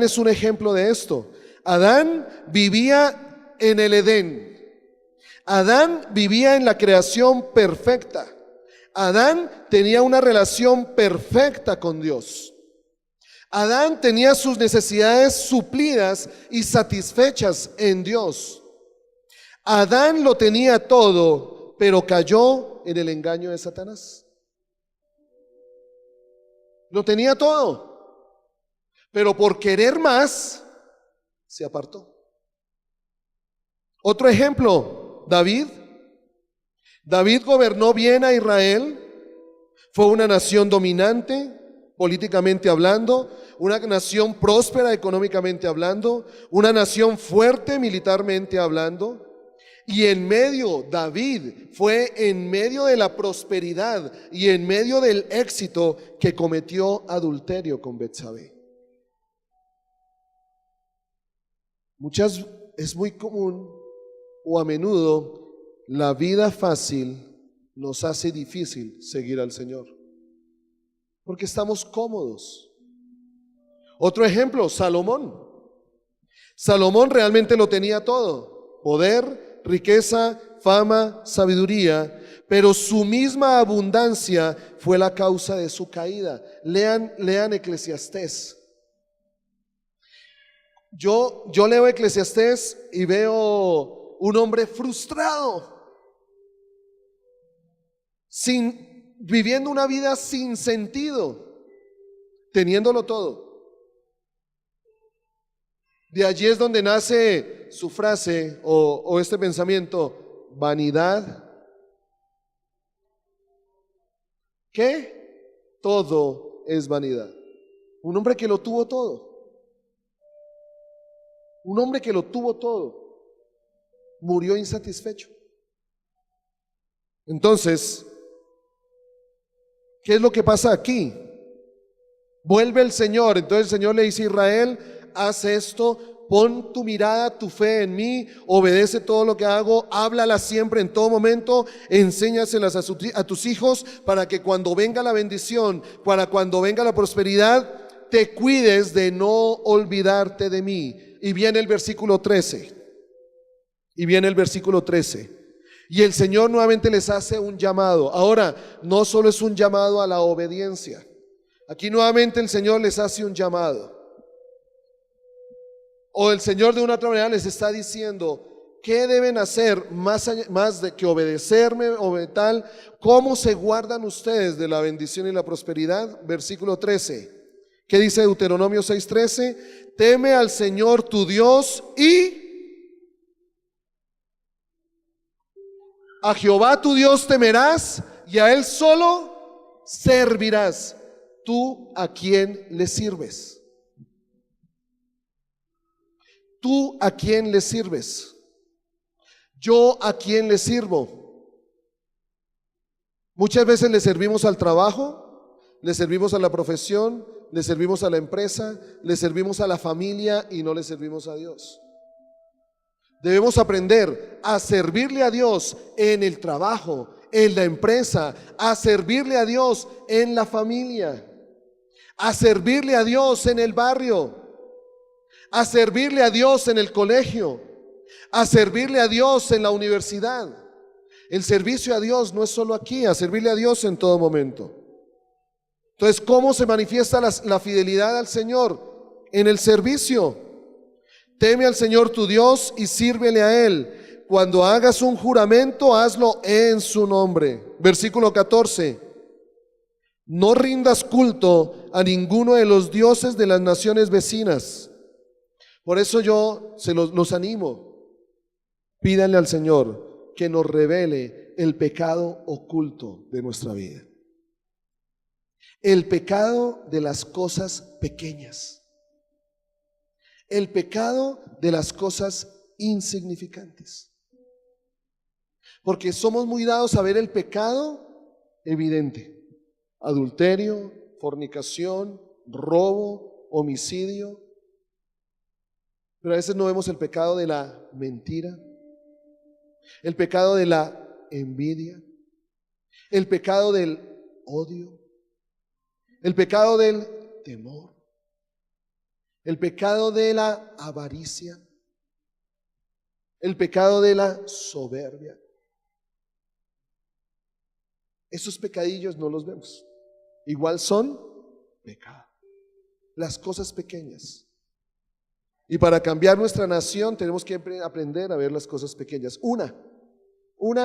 es un ejemplo de esto. Adán vivía en el Edén. Adán vivía en la creación perfecta. Adán tenía una relación perfecta con Dios. Adán tenía sus necesidades suplidas y satisfechas en Dios. Adán lo tenía todo, pero cayó en el engaño de Satanás. Lo tenía todo, pero por querer más, se apartó. Otro ejemplo, David. David gobernó bien a Israel, fue una nación dominante, políticamente hablando, una nación próspera económicamente hablando, una nación fuerte militarmente hablando. Y en medio, David fue en medio de la prosperidad y en medio del éxito que cometió adulterio con Betsabé. Es muy común o a menudo la vida fácil nos hace difícil seguir al Señor, porque estamos cómodos. Otro ejemplo, Salomón. Salomón realmente lo tenía todo: poder, riqueza, fama, sabiduría, pero su misma abundancia fue la causa de su caída. Lean Eclesiastés. Yo leo Eclesiastés y veo un hombre frustrado, viviendo una vida sin sentido, teniéndolo todo. De allí es donde nace su frase o este pensamiento: vanidad. ¿Qué? Todo es vanidad. Un hombre que lo tuvo todo. Un hombre que lo tuvo todo murió insatisfecho. Entonces, ¿qué es lo que pasa aquí? Vuelve el Señor. Entonces el Señor le dice a Israel: haz esto, pon tu mirada, tu fe en mí, obedece todo lo que hago, háblala siempre en todo momento, enséñaselas a tus hijos, para que cuando venga la bendición, para cuando venga la prosperidad, te cuides de no olvidarte de mí. Y viene el versículo 13. Y el Señor nuevamente les hace un llamado. Ahora, no solo es un llamado a la obediencia. Aquí nuevamente el Señor les hace un llamado. O el Señor de una otra manera les está diciendo qué deben hacer más de que obedecerme o de tal. ¿Cómo se guardan ustedes de la bendición y la prosperidad? Versículo 13. ¿Qué dice Deuteronomio 6:13? Teme al Señor tu Dios y a Jehová tu Dios temerás, y a Él solo servirás. ¿Tú a quién le sirves? ¿Tú a quién le sirves? ¿Yo a quién le sirvo? Muchas veces le servimos al trabajo, le servimos a la profesión, le servimos a la empresa, le servimos a la familia y no le servimos a Dios. Debemos aprender a servirle a Dios en el trabajo, en la empresa, a servirle a Dios en la familia, a servirle a Dios en el barrio, a servirle a Dios en el colegio, a servirle a Dios en la universidad. El servicio a Dios no es solo aquí, a servirle a Dios en todo momento. Entonces, ¿cómo se manifiesta la fidelidad al Señor? En el servicio. Teme al Señor tu Dios y sírvele a Él. Cuando hagas un juramento, hazlo en su nombre. Versículo 14. No rindas culto a ninguno de los dioses de las naciones vecinas. Por eso yo los animo. Pídanle al Señor que nos revele el pecado oculto de nuestra vida. El pecado de las cosas pequeñas. El pecado de las cosas insignificantes. Porque somos muy dados a ver el pecado evidente: adulterio, fornicación, robo, homicidio. Pero a veces no vemos el pecado de la mentira, el pecado de la envidia, el pecado del odio, el pecado del temor, el pecado de la avaricia, el pecado de la soberbia. Esos pecadillos no los vemos. Igual son pecado. Las cosas pequeñas. Y para cambiar nuestra nación tenemos que aprender a ver las cosas pequeñas. Una,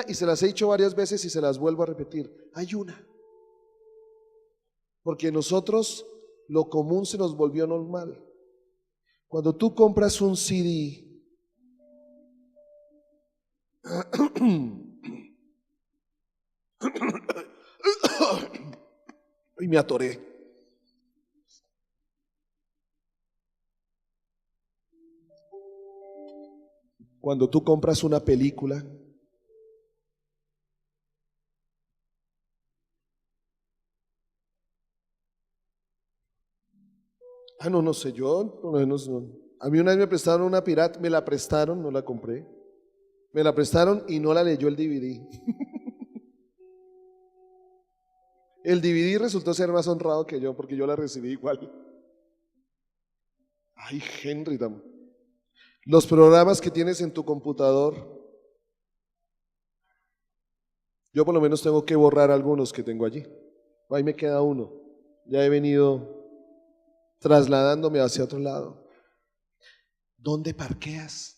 y se las he dicho varias veces y se las vuelvo a repetir. Hay una. Porque nosotros lo común se nos volvió normal. Cuando tú compras un CD, y me atoré. Cuando tú compras una película, no sé, yo por lo menos no. A mí una vez me prestaron una pirata, me la prestaron, no la compré. Me la prestaron y no la leyó el DVD. El DVD resultó ser más honrado que yo porque yo la recibí igual. Ay, Henry, los programas que tienes en tu computador, yo por lo menos tengo que borrar algunos que tengo allí. Ahí me queda uno. Ya he venido trasladándome hacia otro lado. ¿Dónde parqueas?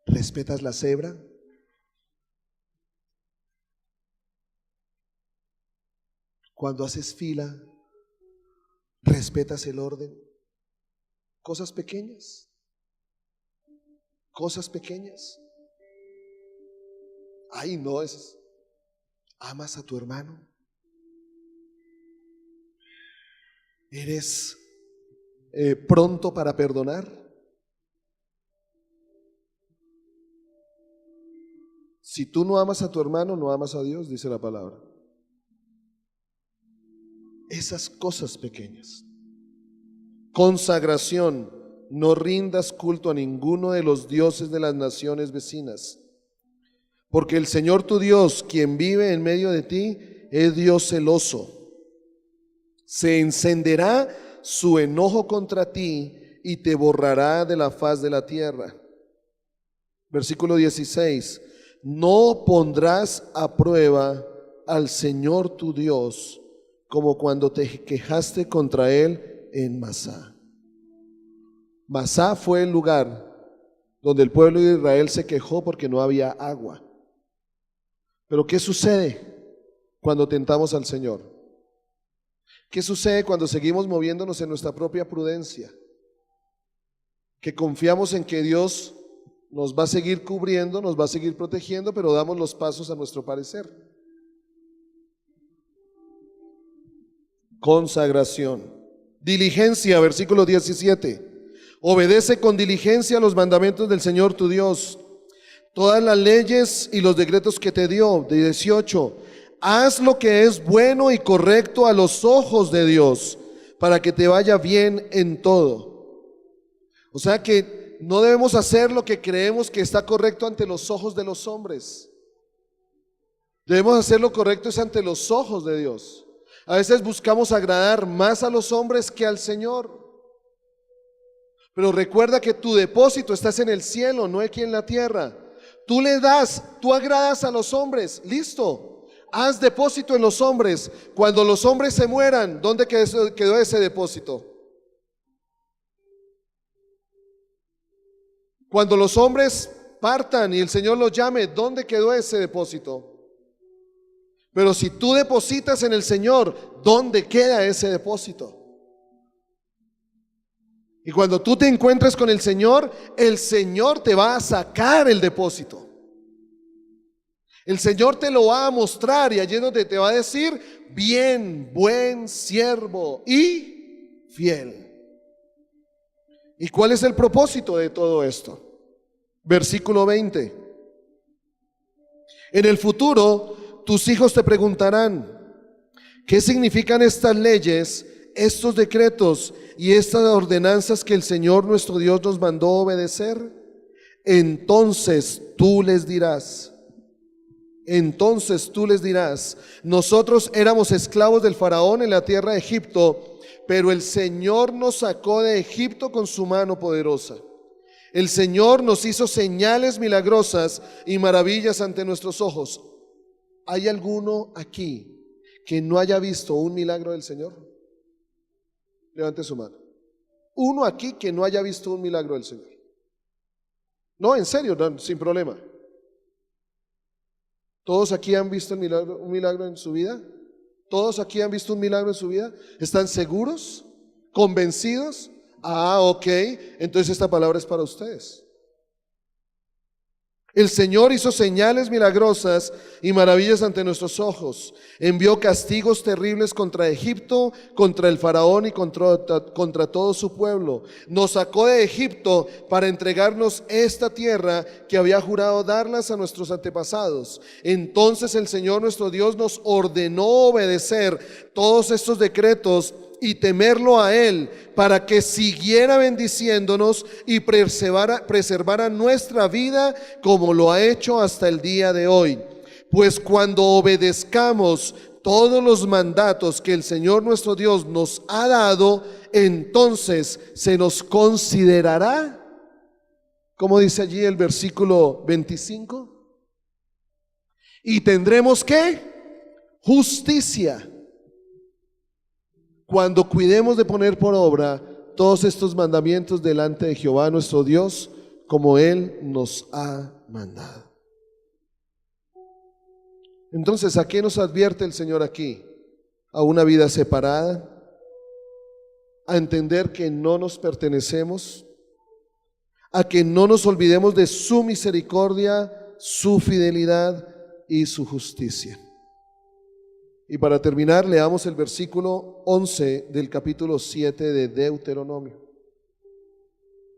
¿Respetas la cebra? Cuando haces fila, ¿respetas el orden? Cosas pequeñas. Cosas pequeñas. Ay, no, ¿amas a tu hermano? ¿Eres pronto para perdonar? Si tú no amas a tu hermano, no amas a Dios, dice la palabra. Esas cosas pequeñas. Consagración. No rindas culto a ninguno de los dioses de las naciones vecinas, porque el Señor tu Dios, quien vive en medio de ti, es Dios celoso. Se encenderá su enojo contra ti y te borrará de la faz de la tierra. Versículo 16. No pondrás a prueba al Señor tu Dios como cuando te quejaste contra Él en Masá. Masá fue el lugar donde el pueblo de Israel se quejó porque no había agua. Pero ¿qué sucede cuando tentamos al Señor? ¿Qué sucede cuando seguimos moviéndonos en nuestra propia prudencia? Que confiamos en que Dios nos va a seguir cubriendo, nos va a seguir protegiendo, pero damos los pasos a nuestro parecer. Consagración. Diligencia, versículo 17. Obedece con diligencia los mandamientos del Señor tu Dios, todas las leyes y los decretos que te dio. 18. Haz lo que es bueno y correcto a los ojos de Dios, para que te vaya bien en todo. O sea que no debemos hacer lo que creemos que está correcto ante los ojos de los hombres. Debemos hacer lo correcto es ante los ojos de Dios. A veces buscamos agradar más a los hombres que al Señor. Pero recuerda que tu depósito estás en el cielo, no aquí en la tierra. Tú le das, tú agradas a los hombres, listo. Haz depósito en los hombres. Cuando los hombres se mueran, ¿dónde quedó ese depósito? Cuando los hombres partan y el Señor los llame, ¿dónde quedó ese depósito? Pero si tú depositas en el Señor, ¿dónde queda ese depósito? Y cuando tú te encuentres con el Señor te va a sacar el depósito. El Señor te lo va a mostrar y allí es donde te va a decir, bien, buen siervo y fiel. ¿Y cuál es el propósito de todo esto? Versículo 20. En el futuro, tus hijos te preguntarán, ¿qué significan estas leyes, estos decretos y estas ordenanzas que el Señor nuestro Dios nos mandó obedecer? Entonces tú les dirás, Entonces tú les dirás: nosotros éramos esclavos del faraón en la tierra de Egipto, pero el Señor nos sacó de Egipto con su mano poderosa. El Señor nos hizo señales milagrosas y maravillas ante nuestros ojos. ¿Hay alguno aquí que no haya visto un milagro del Señor? Levante su mano. Uno aquí que no haya visto un milagro del Señor. No, en serio, no, sin problema. ¿Todos aquí han visto un milagro en su vida? ¿Todos aquí han visto un milagro en su vida? ¿Están seguros? ¿Convencidos? Ah, ok, entonces esta palabra es para ustedes. El Señor hizo señales milagrosas y maravillas ante nuestros ojos. Envió castigos terribles contra Egipto, contra el faraón y contra todo su pueblo. Nos sacó de Egipto para entregarnos esta tierra que había jurado darlas a nuestros antepasados. Entonces el Señor nuestro Dios nos ordenó obedecer todos estos decretos y temerlo a Él, para que siguiera bendiciéndonos y preservara nuestra vida como lo ha hecho hasta el día de hoy. Pues cuando obedezcamos todos los mandatos que el Señor nuestro Dios nos ha dado, entonces se nos considerará, como dice allí el versículo 25, y tendremos ¿qué? Justicia. Cuando cuidemos de poner por obra todos estos mandamientos delante de Jehová nuestro Dios, como Él nos ha mandado. Entonces, ¿a qué nos advierte el Señor aquí? A una vida separada, a entender que no nos pertenecemos, a que no nos olvidemos de su misericordia, su fidelidad y su justicia. Y para terminar, leamos el versículo 11 del capítulo 7 de Deuteronomio.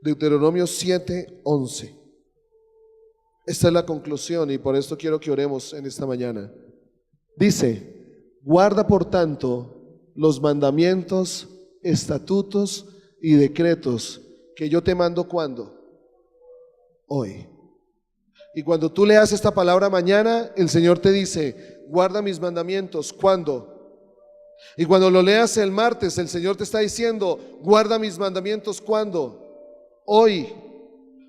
Deuteronomio 7, 11. Esta es la conclusión y por esto quiero que oremos en esta mañana. Dice: guarda por tanto los mandamientos, estatutos y decretos que yo te mando. ¿Cuándo? Hoy. Y cuando tú leas esta palabra mañana, el Señor te dice: guarda mis mandamientos. ¿Cuándo? Y cuando lo leas el martes, el Señor te está diciendo: guarda mis mandamientos. ¿Cuándo? Hoy.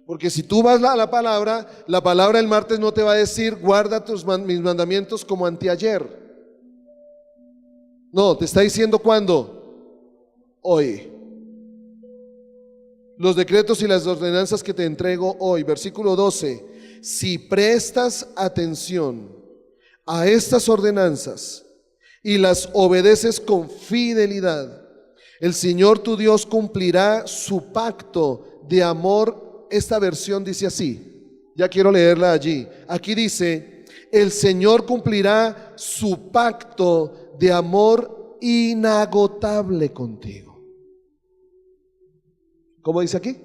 Porque si tú vas a la palabra el martes no te va a decir: guarda mis mandamientos como anteayer. No, te está diciendo ¿cuándo? Hoy. Los decretos y las ordenanzas que te entrego hoy. Versículo 12. Si prestas atención a estas ordenanzas y las obedeces con fidelidad, el Señor tu Dios cumplirá su pacto de amor. Esta versión dice así, ya quiero leerla allí. Aquí dice: el Señor cumplirá su pacto de amor inagotable contigo. ¿Cómo dice aquí?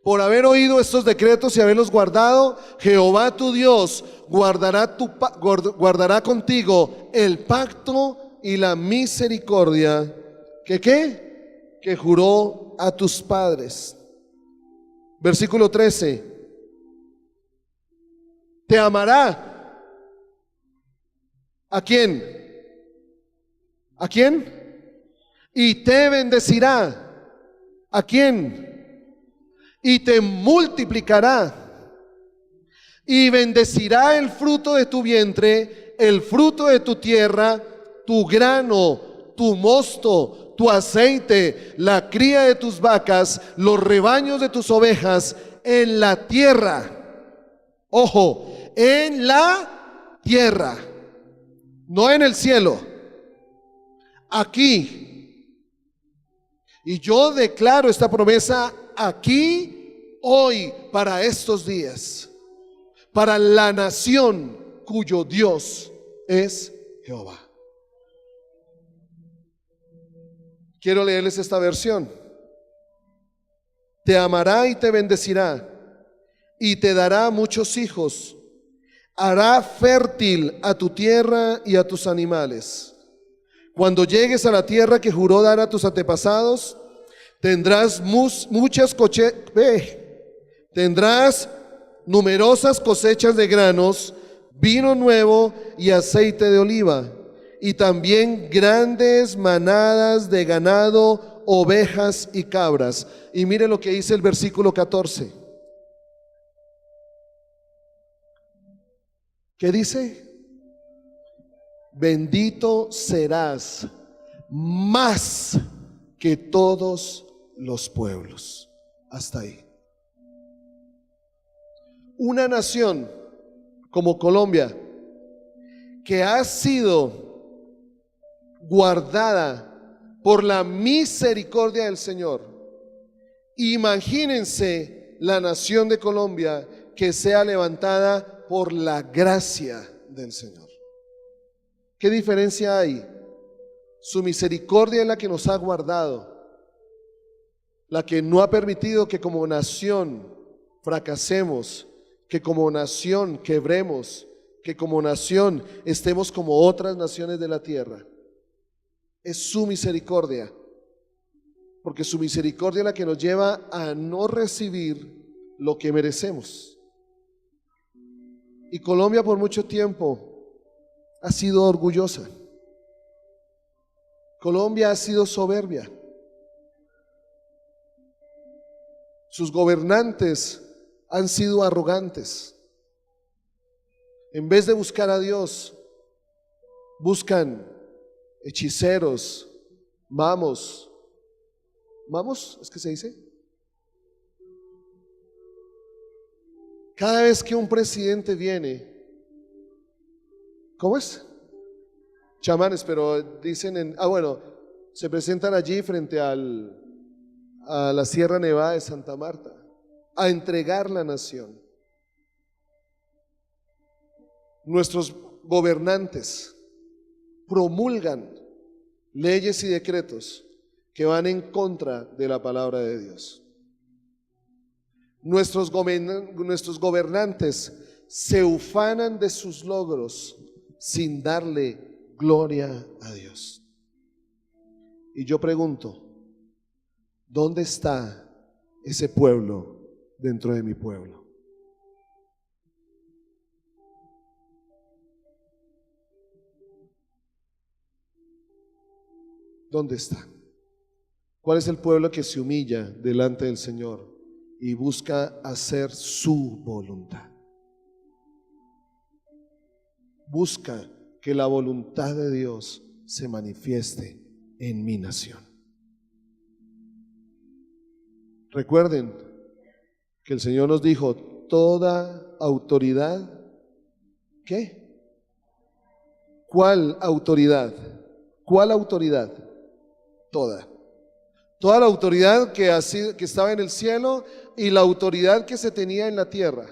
Por haber oído estos decretos y haberlos guardado, Jehová tu Dios guardará contigo el pacto y la misericordia que juró a tus padres. Versículo 13. Te amará. ¿A quién? ¿A quién? Y te bendecirá. ¿A quién? Y te multiplicará, y bendecirá el fruto de tu vientre, el fruto de tu tierra, tu grano, tu mosto, tu aceite, la cría de tus vacas, los rebaños de tus ovejas, en la tierra. Ojo, en la tierra, no en el cielo, aquí. Y yo declaro esta promesa aquí, hoy, para estos días, para la nación cuyo Dios es Jehová. Quiero leerles esta versión. Te amará y te bendecirá, y te dará muchos hijos. Hará fértil a tu tierra y a tus animales. Cuando llegues a la tierra que juró dar a tus antepasados, tendrás tendrás numerosas cosechas de granos, vino nuevo y aceite de oliva, y también grandes manadas de ganado, ovejas y cabras. Y mire lo que dice el versículo 14. ¿Qué dice? Bendito serás más que todos los pueblos. Hasta ahí. Una nación como Colombia, que ha sido guardada por la misericordia del Señor. Imagínense la nación de Colombia que sea levantada por la gracia del Señor. ¿Qué diferencia hay? Su misericordia es la que nos ha guardado, la que no ha permitido que como nación fracasemos, que como nación quebremos, que como nación estemos como otras naciones de la tierra. Es su misericordia, porque su misericordia es la que nos lleva a no recibir lo que merecemos. Y Colombia por mucho tiempo ha sido orgullosa. Colombia ha sido soberbia. Sus gobernantes han sido arrogantes. En vez de buscar a Dios, buscan hechiceros, mamos. ¿Mamos? ¿Es que se dice? Cada vez que un presidente viene, ¿cómo es? Chamanes, pero dicen bueno, se presentan allí frente a la Sierra Nevada de Santa Marta a entregar la nación. Nuestros gobernantes promulgan leyes y decretos que van en contra de la palabra de Dios. Nuestros gobernantes se ufanan de sus logros sin darle gloria a Dios. Y yo pregunto, ¿dónde está ese pueblo dentro de mi pueblo? ¿Dónde está? ¿Cuál es el pueblo que se humilla delante del Señor y busca hacer su voluntad? Busca que la voluntad de Dios se manifieste en mi nación. Recuerden que el Señor nos dijo, toda autoridad, ¿qué? ¿Cuál autoridad? ¿Cuál autoridad? Toda. Toda la autoridad que estaba en el cielo y la autoridad que se tenía en la tierra.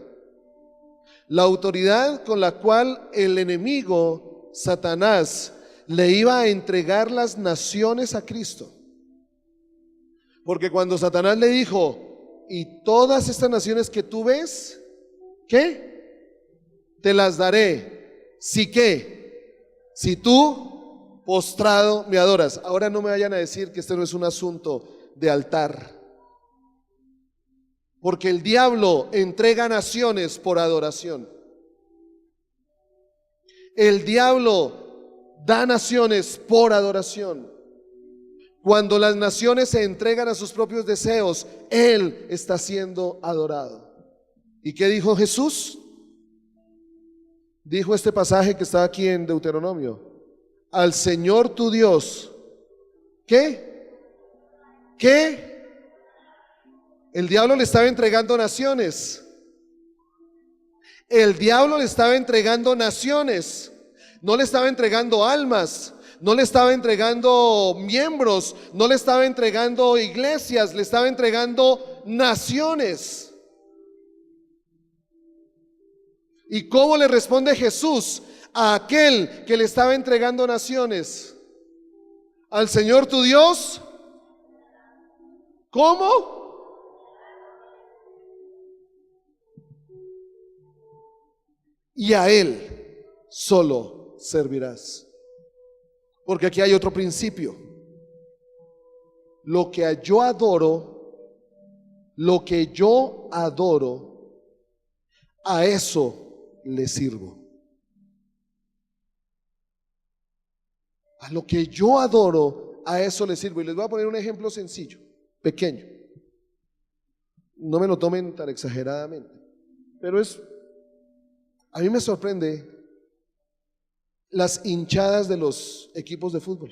La autoridad con la cual el enemigo, Satanás, le iba a entregar las naciones a Cristo. Porque cuando Satanás le dijo, y todas estas naciones que tú ves, ¿qué? Te las daré. ¿Si qué? Si tú postrado me adoras. Ahora no me vayan a decir que este no es un asunto de altar. Porque el diablo entrega naciones por adoración. El diablo da naciones por adoración. Cuando las naciones se entregan a sus propios deseos, él está siendo adorado. ¿Y qué dijo Jesús? Dijo este pasaje que está aquí en Deuteronomio: al Señor tu Dios, ¿qué? ¿Qué? El diablo le estaba entregando naciones. El diablo le estaba entregando naciones. No le estaba entregando almas. No le estaba entregando miembros. No le estaba entregando iglesias. Le estaba entregando naciones. ¿Y cómo le responde Jesús a aquel que le estaba entregando naciones? Al Señor tu Dios. ¿Cómo? Y a Él solo servirás. Porque aquí hay otro principio. Lo que yo adoro, a eso le sirvo. A lo que yo adoro, a eso le sirvo. Y les voy a poner un ejemplo sencillo, pequeño. No me lo tomen tan exageradamente, pero a mí me sorprende las hinchadas de los equipos de fútbol.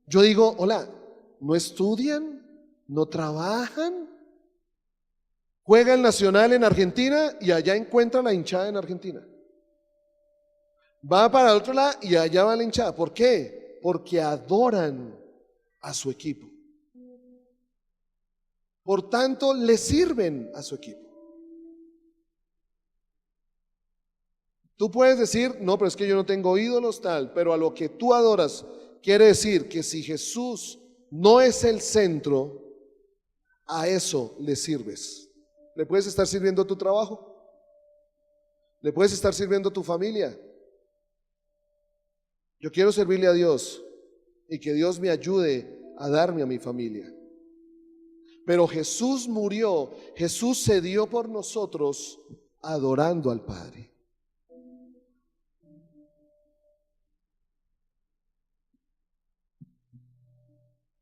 Yo digo, hola, ¿no estudian? ¿No trabajan? Juega el Nacional en Argentina y allá encuentra la hinchada en Argentina. Va para el otro lado y allá va la hinchada. ¿Por qué? Porque adoran a su equipo. Por tanto, le sirven a su equipo. Tú puedes decir, no, pero es que yo no tengo ídolos tal, pero a lo que tú adoras, quiere decir que si Jesús no es el centro, a eso le sirves. Le puedes estar sirviendo a tu trabajo, le puedes estar sirviendo a tu familia. Yo quiero servirle a Dios y que Dios me ayude a darme a mi familia. Pero Jesús murió, Jesús se dio por nosotros adorando al Padre.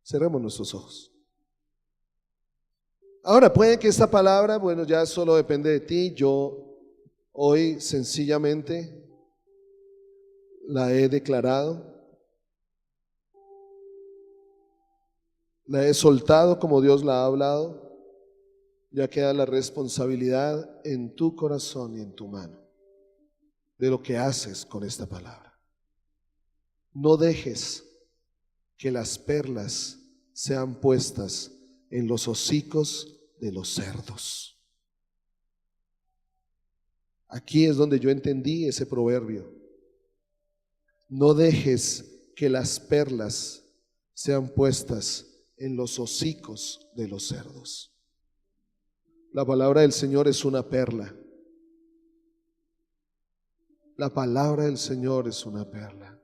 Cerremos nuestros ojos. Ahora, puede que esta palabra, bueno, ya solo depende de ti. Yo hoy sencillamente la he declarado, la he soltado como Dios la ha hablado. Ya queda la responsabilidad en tu corazón y en tu mano de lo que haces con esta palabra. No dejes que las perlas sean puestas en los hocicos de los cerdos. Aquí es donde yo entendí ese proverbio. No dejes que las perlas sean puestas en los hocicos de los cerdos. La palabra del Señor es una perla. La palabra del Señor es una perla.